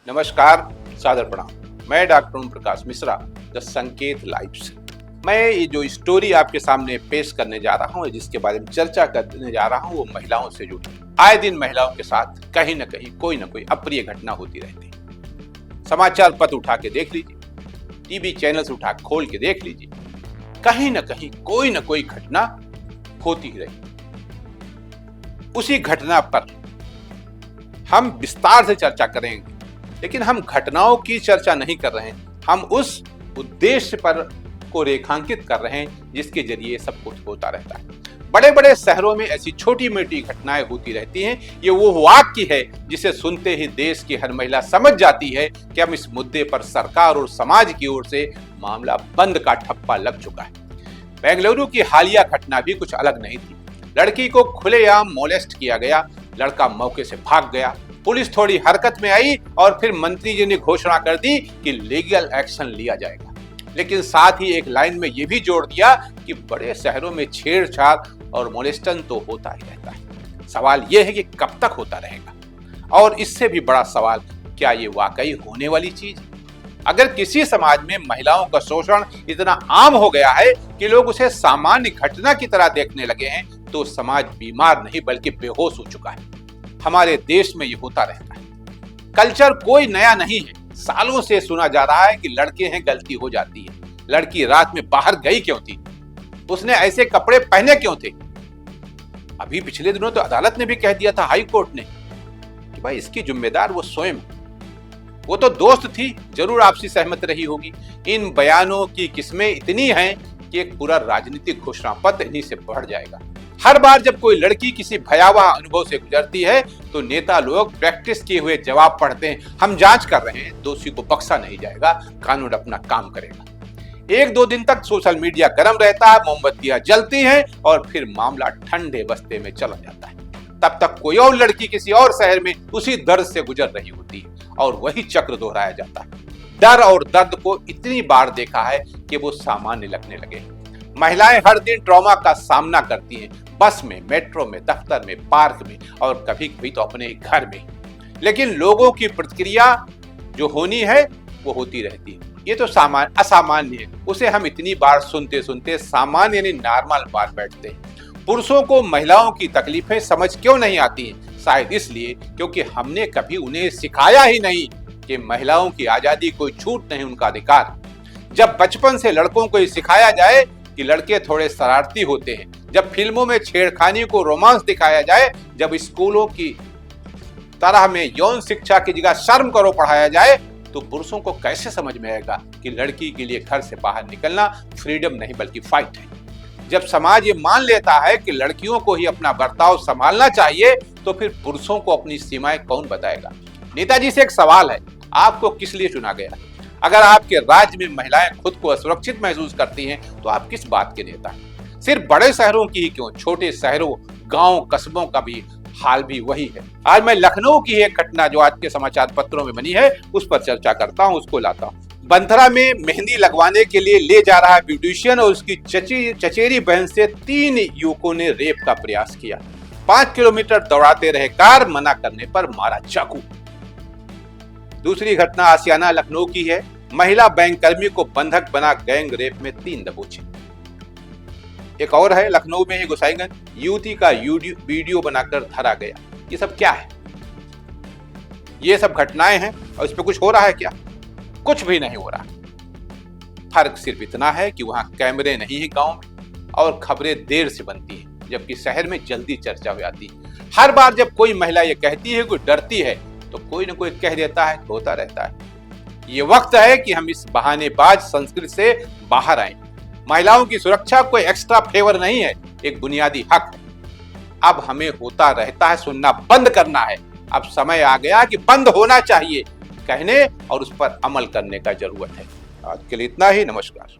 नमस्कार, सादर प्रणाम। मैं doctor Om Prakash Mishra, the Sanket live से। मैं ये जो स्टोरी आपके सामने पेश करने जा रहा हूँ, जिसके बारे में चर्चा करने जा रहा हूँ, वो महिलाओं से जुड़ी। आए दिन महिलाओं के साथ कहीं न कहीं कोई न कोई अप्रिय घटना होती रहती है। समाचार पत्र उठा के देख लीजिए, टीवी चैनल्स उठा खोल के देख लीजिए, कहीं न कहीं कोई न कोई घटना होती ही रही। उसी घटना पर हम विस्तार से चर्चा करेंगे, लेकिन हम घटनाओं की चर्चा नहीं कर रहे हैं, हम उस उद्देश्य पर को रेखांकित कर रहे हैं जिसके जरिए सब कुछ होता रहता है। बड़े बड़े शहरों में ऐसी छोटी मोटी घटनाएं होती रहती हैं। ये वो वाक्य है जिसे सुनते ही देश की हर महिला समझ जाती है कि हम इस मुद्दे पर सरकार और समाज की ओर से मामला बंद का ठप्पा लग चुका है। बेंगलुरु की हालिया घटना भी कुछ अलग नहीं थी। लड़की को खुलेआम मोलेस्ट किया गया, लड़का मौके से भाग गया। पुलिस थोड़ी हरकत में आई और फिर मंत्री जी ने घोषणा कर दी कि लीगल एक्शन लिया जाएगा, लेकिन साथ ही एक लाइन में यह भी जोड़ दिया कि बड़े शहरों में छेड़छाड़ और मोलेस्टन तो होता ही रहता है। सवाल यह है कि कब तक होता रहेगा, और इससे भी बड़ा सवाल, क्या ये वाकई होने वाली चीज है? अगर किसी समाज में महिलाओं का शोषण इतना आम हो गया है कि लोग उसे सामान्य घटना की तरह देखने लगे हैं, तो समाज बीमार नहीं बल्कि बेहोश हो चुका है। हमारे देश में ये होता रहता है। कल्चर कोई नया नहीं है, सालों से सुना जा रहा है कि लड़के हैं गलती हो जाती है। लड़की रात में बाहर गई क्यों थी? उसने ऐसे कपड़े पहने क्यों थे? अभी पिछले दिनों तो अदालत ने भी कह दिया था, हाई कोर्ट ने, कि भाई इसकी जिम्मेदार वो स्वयं, वो तो दोस्त थी, जरूर आपसी सहमत रही होगी। इन बयानों की किस्में इतनी हैं कि एक पूरा राजनीतिक घोषणा पत्र इन्हीं से बढ़ जाएगा। हर बार जब कोई लड़की किसी भयावह अनुभव से गुजरती है तो नेता लोग प्रैक्टिस किए हुए जवाब पढ़ते हैं, हम जांच कर रहे हैं, दोषी को बख्शा नहीं जाएगा, कानून अपना काम करेगा। एक दो दिन तक सोशल मीडिया गर्म रहता है, मोमबत्तियां जलती हैं और फिर मामला ठंडे बस्ते में चला जाता है। तब तक कोई और लड़की किसी और शहर में उसी दर्द से गुजर रही होती है और वही चक्र दोहराया जाता है। डर और दर्द को इतनी बार देखा है कि वो सामान्य लगने लगे। महिलाएं हर दिन ट्रॉमा का सामना करती हैं, बस में, मेट्रो में, दफ्तर में, पार्क में और कभी कभी तो अपने घर में। लेकिन लोगों की प्रतिक्रिया जो होनी है वो होती रहती है। ये तो असामान्य है, उसे हम इतनी बार सुनते सुनते सामान्य यानी नॉर्मल बात बैठते हैं। पुरुषों को महिलाओं की तकलीफें समझ क्यों नहीं आती हैं? शायद इसलिए क्योंकि हमने कभी उन्हें सिखाया ही नहीं कि महिलाओं की आजादी कोई छूट नहीं, उनका अधिकार। जब बचपन से लड़कों को सिखाया जाए कि लड़के थोड़े शरारती होते हैं, जब फिल्मों में छेड़खानी को रोमांस दिखाया जाए, जब स्कूलों की तरह में यौन शिक्षा की जगह शर्म करो पढ़ाया जाए, तो पुरुषों को कैसे समझ में आएगा कि लड़की के लिए घर से बाहर निकलना फ्रीडम नहीं बल्कि फाइट है। जब समाज ये मान लेता है कि लड़कियों को ही अपना बर्ताव संभालना चाहिए, तो फिर पुरुषों को अपनी सीमाएं कौन बताएगा? नेताजी से एक सवाल है, आपको किस लिए चुना गया? अगर आपके राज्य में महिलाएं खुद को असुरक्षित महसूस करती हैं, तो आप किस बात के नेता हैं? सिर्फ बड़े शहरों की ही क्यों, छोटे शहरों, गांव, कस्बों का भी हाल भी वही है। आज मैं लखनऊ की एक घटना जो आज के समाचार पत्रों में बनी है उस पर चर्चा करता हूं, उसको लाता हूं। बंथरा में मेहंदी लगवाने के लिए ले जा रहा ब्यूटिशियन और उसकी चचेरी बहन से 3 युवकों ने रेप का प्रयास किया। 5 किलोमीटर दौड़ाते रहे कार, मना करने पर मारा चाकू। दूसरी घटना आसियाना लखनऊ की है। महिला बैंक कर्मी को बंधक बना गैंग रेप में 3 दबोचे। एक और है लखनऊ में ही गोसाईगंज, युवती का वीडियो बनाकर धरा गया। ये सब क्या है? ये सब घटनाएं हैं और इस पे कुछ हो रहा है क्या? कुछ भी नहीं हो रहा। फर्क सिर्फ इतना है कि वहां कैमरे नहीं है गांव में, और खबरें देर से बनती हैं, जबकि शहर में जल्दी चर्चा हो जाती है। हर बार जब कोई महिला ये कहती है, कोई डरती है, तो कोई न कोई कह देता है, होता रहता है। ये वक्त है कि हम इस बहानेबाज संस्कृति से बाहर आए। महिलाओं की सुरक्षा कोई एक्स्ट्रा फेवर नहीं है, एक बुनियादी हक है। अब हमें होता रहता है सुनना बंद करना है। अब समय आ गया कि बंद होना चाहिए कहने और उस पर अमल करने का जरूरत है। आज के लिए इतना ही। नमस्कार।